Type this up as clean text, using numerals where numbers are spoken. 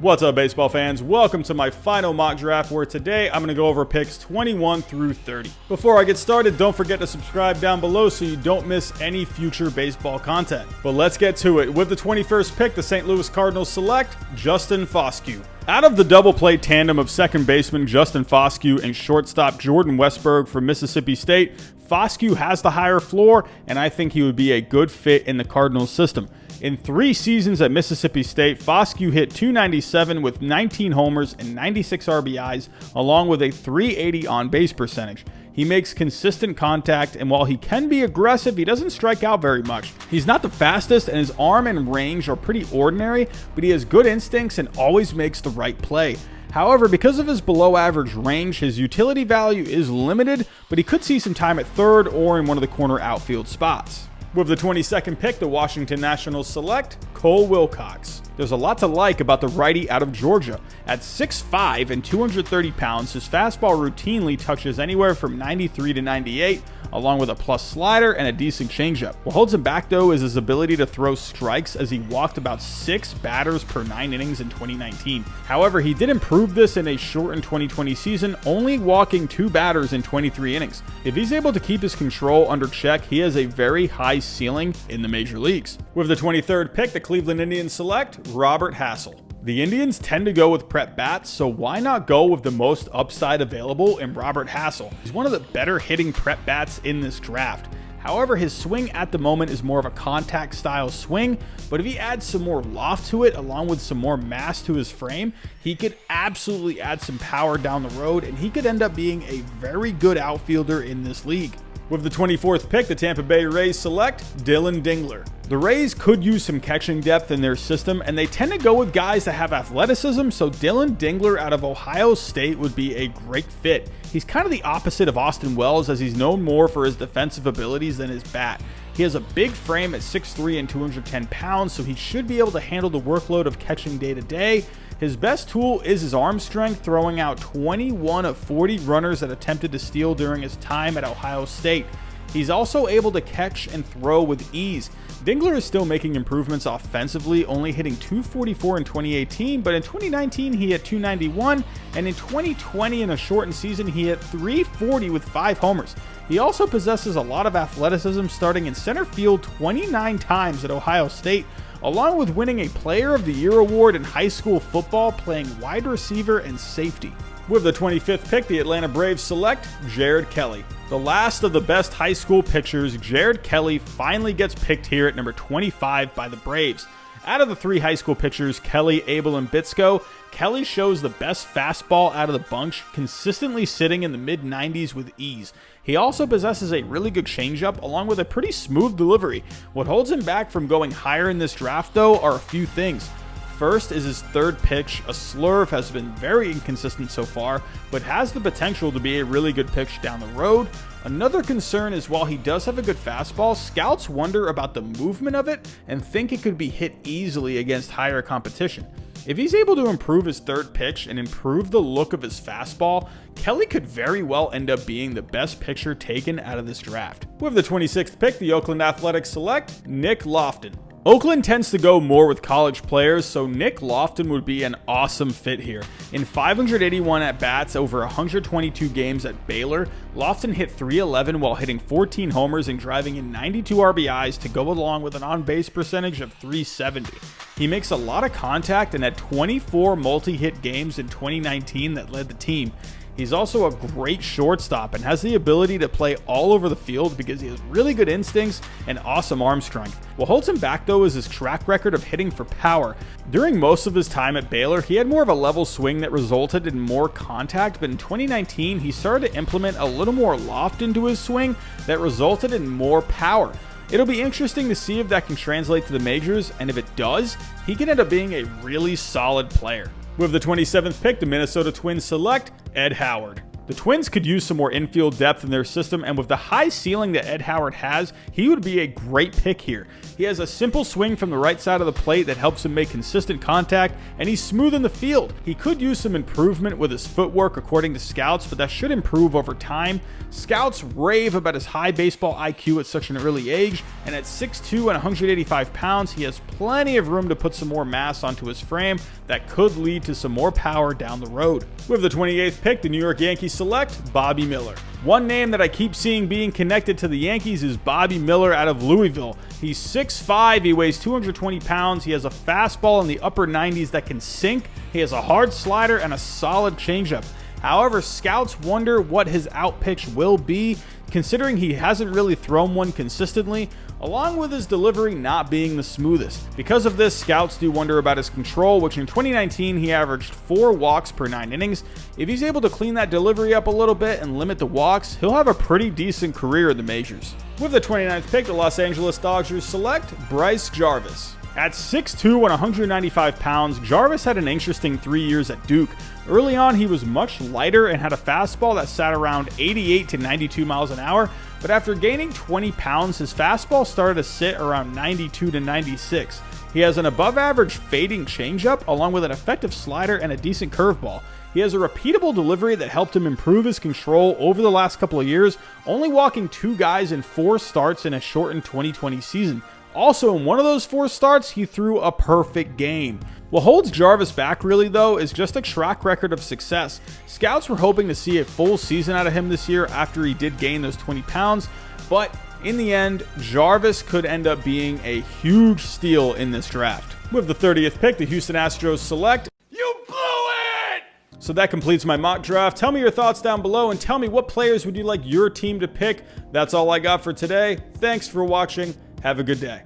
What's up, baseball fans? Welcome to my final mock draft, where today I'm going to go over picks 21 through 30. Before I get started, don't forget to subscribe down below so you don't miss any future baseball content. But let's get to it. With the 21st pick, the St. Louis Cardinals select Justin Foscue. Out of the double play tandem of second baseman Justin Foscue and shortstop Jordan Westburg from Mississippi State, Foscue has the higher floor, and I think he would be a good fit in the Cardinals system. In 3 seasons at Mississippi State, Foscue hit .297 with 19 homers and 96 RBIs, along with a .380 on-base percentage. He makes consistent contact, and while he can be aggressive, he doesn't strike out very much. He's not the fastest, and his arm and range are pretty ordinary, but he has good instincts and always makes the right play. However, because of his below-average range, his utility value is limited, but he could see some time at third or in one of the corner outfield spots. With the 22nd pick, the Washington Nationals select Cole Wilcox. There's a lot to like about the righty out of Georgia. At 6'5" and 230 pounds, his fastball routinely touches anywhere from 93 to 98, along with a plus slider and a decent changeup. What holds him back, though, is his ability to throw strikes, as he walked about 6 batters per 9 innings in 2019. However, he did improve this in a shortened 2020 season, only walking 2 batters in 23 innings. If he's able to keep his control under check, he has a very high ceiling in the major leagues. With the 23rd pick, the Cleveland Indians select Robert Hassell. The Indians tend to go with prep bats, so why not go with the most upside available in Robert Hassell? He's one of the better hitting prep bats in this draft. However, his swing at the moment is more of a contact style swing, but if he adds some more loft to it along with some more mass to his frame, he could absolutely add some power down the road, and he could end up being a very good outfielder in this league. With the 24th pick, the Tampa Bay Rays select Dylan Dingler. The Rays could use some catching depth in their system, and they tend to go with guys that have athleticism, so Dylan Dingler out of Ohio State would be a great fit. He's kind of the opposite of Austin Wells, as he's known more for his defensive abilities than his bat. He has a big frame at 6'3" and 210 pounds, so he should be able to handle the workload of catching day to day. His best tool is his arm strength, throwing out 21 of 40 runners that attempted to steal during his time at Ohio State. He's also able to catch and throw with ease. Dingler is still making improvements offensively, only hitting .244 in 2018, but in 2019 he hit .291, and in 2020 in a shortened season he hit .340 with 5 homers. He also possesses a lot of athleticism, starting in center field 29 times at Ohio State, along with winning a Player of the Year award in high school football, playing wide receiver and safety. With the 25th pick, the Atlanta Braves select Jared Kelly. The last of the best high school pitchers, Jared Kelly finally gets picked here at number 25 by the Braves. Out of the 3 high school pitchers, Kelly, Abel, and Bitsko, Kelly shows the best fastball out of the bunch, consistently sitting in the mid-90s with ease. He also possesses a really good changeup, along with a pretty smooth delivery. What holds him back from going higher in this draft, though, are a few things. First is his third pitch. A slurve has been very inconsistent so far, but has the potential to be a really good pitch down the road. Another concern is, while he does have a good fastball, scouts wonder about the movement of it and think it could be hit easily against higher competition. If he's able to improve his third pitch and improve the look of his fastball, Kelly could very well end up being the best pitcher taken out of this draft. With the 26th pick, the Oakland Athletics select Nick Loftin. Oakland tends to go more with college players, so Nick Loftin would be an awesome fit here. In 581 at-bats over 122 games at Baylor, Loftin hit .311 while hitting 14 homers and driving in 92 RBIs to go along with an on-base percentage of .370. He makes a lot of contact and had 24 multi-hit games in 2019 that led the team. He's also a great shortstop and has the ability to play all over the field because he has really good instincts and awesome arm strength. What holds him back, though, is his track record of hitting for power. During most of his time at Baylor, he had more of a level swing that resulted in more contact, but in 2019, he started to implement a little more loft into his swing that resulted in more power. It'll be interesting to see if that can translate to the majors, and if it does, he can end up being a really solid player. With the 27th pick, the Minnesota Twins select Ed Howard. The Twins could use some more infield depth in their system, and with the high ceiling that Ed Howard has, he would be a great pick here. He has a simple swing from the right side of the plate that helps him make consistent contact, and he's smooth in the field. He could use some improvement with his footwork according to scouts, but that should improve over time. Scouts rave about his high baseball IQ at such an early age, and at 6'2" and 185 pounds, he has plenty of room to put some more mass onto his frame that could lead to some more power down the road. With the 28th pick, the New York Yankees select Bobby Miller. One name that I keep seeing being connected to the Yankees is Bobby Miller out of Louisville. He's 6'5", he weighs 220 pounds, he has a fastball in the upper 90s that can sink, he has a hard slider and a solid changeup. However, scouts wonder what his out pitch will be, considering he hasn't really thrown one consistently, along with his delivery not being the smoothest. Because of this, scouts do wonder about his control, which in 2019 he averaged 4 walks per 9 innings. If he's able to clean that delivery up a little bit and limit the walks, he'll have a pretty decent career in the majors. With the 29th pick, the Los Angeles Dodgers select Bryce Jarvis. At 6'2" and 195 pounds, Jarvis had an interesting 3 years at Duke. Early on, he was much lighter and had a fastball that sat around 88 to 92 miles an hour, but after gaining 20 pounds, his fastball started to sit around 92 to 96. He has an above-average fading changeup, along with an effective slider and a decent curveball. He has a repeatable delivery that helped him improve his control over the last couple of years, only walking 2 guys in 4 starts in a shortened 2020 season. Also, in one of those 4 starts, he threw a perfect game. What holds Jarvis back really though is just a track record of success. Scouts were hoping to see a full season out of him this year after he did gain those 20 pounds, but in the end, Jarvis could end up being a huge steal in this draft. With the 30th pick, the Houston Astros select. You blew it! So that completes my mock draft. Tell me your thoughts down below and tell me what players would you like your team to pick. That's all I got for today. Thanks for watching. Have a good day.